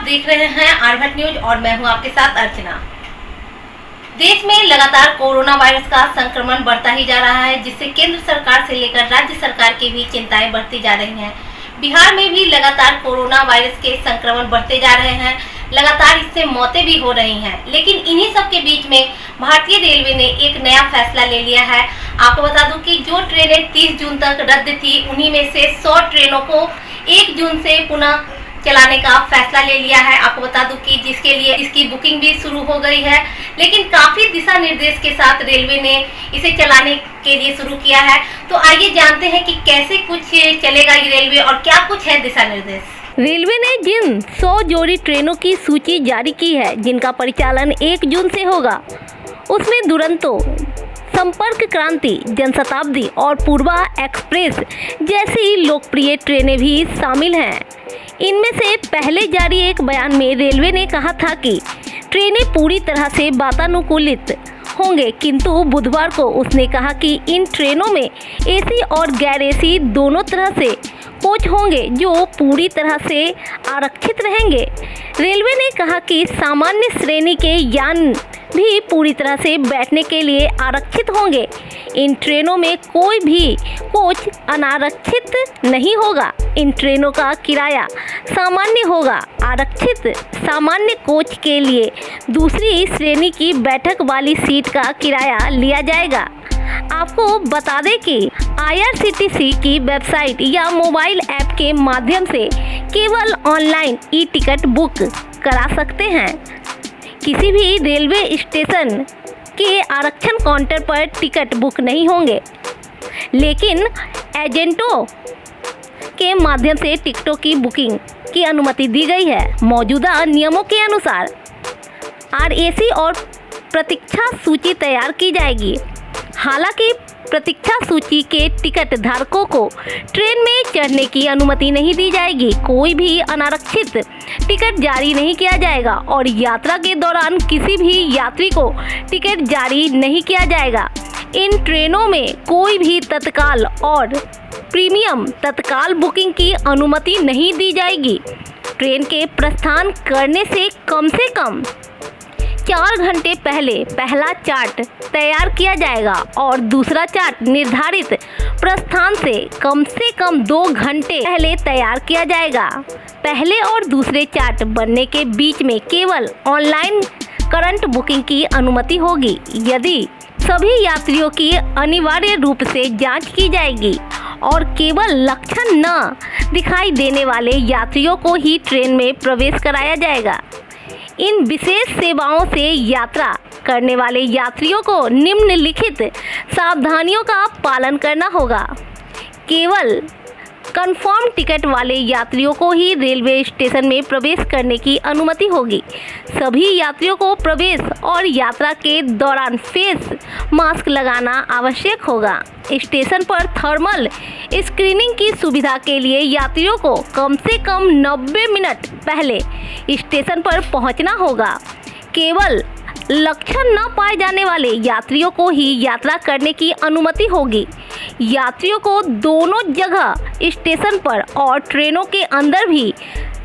देख रहे हैं आरभट न्यूज और मैं हूं आपके साथ अर्चना। देश में लगातार कोरोना वायरस का संक्रमण बढ़ता ही जा रहा है, जिससे केंद्र सरकार से लेकर राज्य सरकार की भी चिंताएं बढ़ती जा रही हैं। बिहार में भी लगातार कोरोना वायरस के संक्रमण बढ़ते जा रहे हैं, लगातार इससे मौतें भी हो रही हैं। लेकिन इन्हीं सब के बीच में भारतीय रेलवे ने एक नया फैसला ले लिया है। आपको बता दूं कि जो ट्रेनें 30 जून तक रद्द थी, उन्हीं में से 100 ट्रेनों को 1 जून से पुनः चलाने का फैसला ले लिया है। आपको बता दूं कि जिसके लिए इसकी बुकिंग भी शुरू हो गई है, लेकिन काफी दिशा निर्देश के साथ रेलवे ने इसे चलाने के लिए शुरू किया है। तो आइए जानते हैं कि कैसे कुछ चलेगा ये रेलवे और क्या कुछ है दिशा निर्देश। रेलवे ने जिन 100 जोड़ी ट्रेनों की सूची जारी की है, जिनका परिचालन 1 जून से होगा, उसमें दुरंतो, संपर्क क्रांति, जनशताब्दी और पूर्वा एक्सप्रेस जैसी लोकप्रिय ट्रेनें भी शामिल हैं। इनमें से पहले जारी एक बयान में रेलवे ने कहा था कि ट्रेनें पूरी तरह से वातानुकूलित होंगे, किंतु बुधवार को उसने कहा कि इन ट्रेनों में एसी और गैर एसी दोनों तरह से कोच होंगे, जो पूरी तरह से आरक्षित रहेंगे। रेलवे ने कहा कि सामान्य श्रेणी के यान भी पूरी तरह से बैठने के लिए आरक्षित होंगे। इन ट्रेनों में कोई भी कोच अनारक्षित नहीं होगा। इन ट्रेनों का किराया सामान्य होगा। आरक्षित सामान्य कोच के लिए दूसरी श्रेणी की बैठक वाली सीट का किराया लिया जाएगा। आपको बता दें कि IRCTC की वेबसाइट या मोबाइल ऐप के माध्यम से केवल ऑनलाइन ई टिकट बुक करा सकते हैं। किसी भी रेलवे स्टेशन के आरक्षण काउंटर पर टिकट बुक नहीं होंगे, लेकिन एजेंटों के माध्यम से टिकटों की बुकिंग की अनुमति दी गई है। मौजूदा नियमों के अनुसार RAC और प्रतीक्षा सूची तैयार की जाएगी। हालांकि प्रतीक्षा सूची के टिकट धारकों को ट्रेन में चढ़ने की अनुमति नहीं दी जाएगी। कोई भी अनारक्षित टिकट जारी नहीं किया जाएगा और यात्रा के दौरान किसी भी यात्री को टिकट जारी नहीं किया जाएगा। इन ट्रेनों में कोई भी तत्काल और प्रीमियम तत्काल बुकिंग की अनुमति नहीं दी जाएगी। ट्रेन के प्रस्थान करने से कम 4 घंटे पहले पहला चार्ट तैयार किया जाएगा और दूसरा चार्ट निर्धारित प्रस्थान से कम 2 घंटे पहले तैयार किया जाएगा। पहले और दूसरे चार्ट बनने के बीच में केवल ऑनलाइन करंट बुकिंग की अनुमति होगी। यदि सभी यात्रियों की अनिवार्य रूप से जांच की जाएगी और केवल लक्षण न दिखाई देने वाले यात्रियों को ही ट्रेन में प्रवेश कराया जाएगा। इन विशेष सेवाओं से यात्रा करने वाले यात्रियों को निम्नलिखित सावधानियों का पालन करना होगा। केवल कंफर्म टिकट वाले यात्रियों को ही रेलवे स्टेशन में प्रवेश करने की अनुमति होगी। सभी यात्रियों को प्रवेश और यात्रा के दौरान फेस मास्क लगाना आवश्यक होगा। स्टेशन पर थर्मल स्क्रीनिंग की सुविधा के लिए यात्रियों को कम से कम 90 मिनट पहले स्टेशन पर पहुंचना होगा। केवल लक्षण न पाए जाने वाले यात्रियों को ही यात्रा करने की अनुमति होगी। यात्रियों को दोनों जगह स्टेशन पर और ट्रेनों के अंदर भी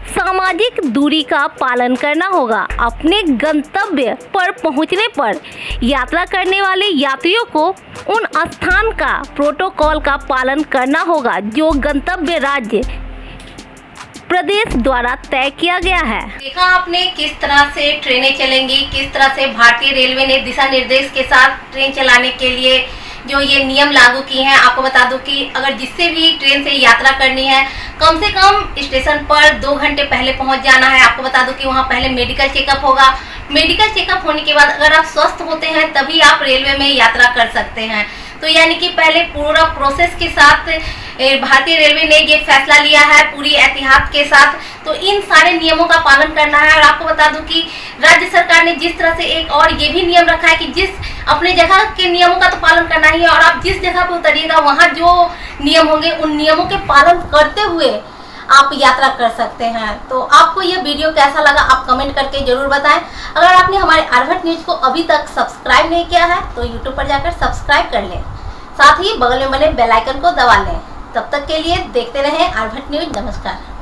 सामाजिक दूरी का पालन करना होगा। अपने गंतव्य पर पहुंचने पर यात्रा करने वाले यात्रियों को उन स्थान का प्रोटोकॉल का पालन करना होगा जो गंतव्य राज्य प्रदेश द्वारा तय किया गया है। देखा आपने किस तरह से ट्रेनें चलेंगी, किस तरह से भारतीय रेलवे ने दिशा निर्देश के साथ ट्रेन चलाने के लिए जो ये नियम लागू किए हैं। आपको बता दूं कि अगर जिससे भी ट्रेन से यात्रा करनी है, कम से कम स्टेशन पर 2 घंटे पहले पहुंच जाना है। आपको बता दूं कि वहां पहले मेडिकल चेकअप होगा। मेडिकल चेकअप होने के बाद अगर आप स्वस्थ होते हैं तभी आप रेलवे में यात्रा कर सकते हैं। तो यानी कि पहले पूरा प्रोसेस के साथ भारतीय रेलवे ने ये फैसला लिया है, पूरी एहतियात के साथ। तो इन सारे नियमों का पालन करना है। और आपको बता दूं कि राज्य सरकार ने जिस तरह से एक और ये भी नियम रखा है कि जिस अपने जगह के नियमों का तो पालन करना ही है, और आप जिस जगह पे उतरिएगा वहाँ जो नियम होंगे उन नियमों के पालन करते हुए आप यात्रा कर सकते हैं। तो आपको यह वीडियो कैसा लगा आप कमेंट करके जरूर बताएं। अगर आपने हमारे आरभट न्यूज को अभी तक सब्सक्राइब नहीं किया है तो यूट्यूब पर जाकर सब्सक्राइब कर लें, साथ ही बगल में बने बेल आइकन को दबा लें। तब तक के लिए देखते रहें आरभट न्यूज। नमस्कार।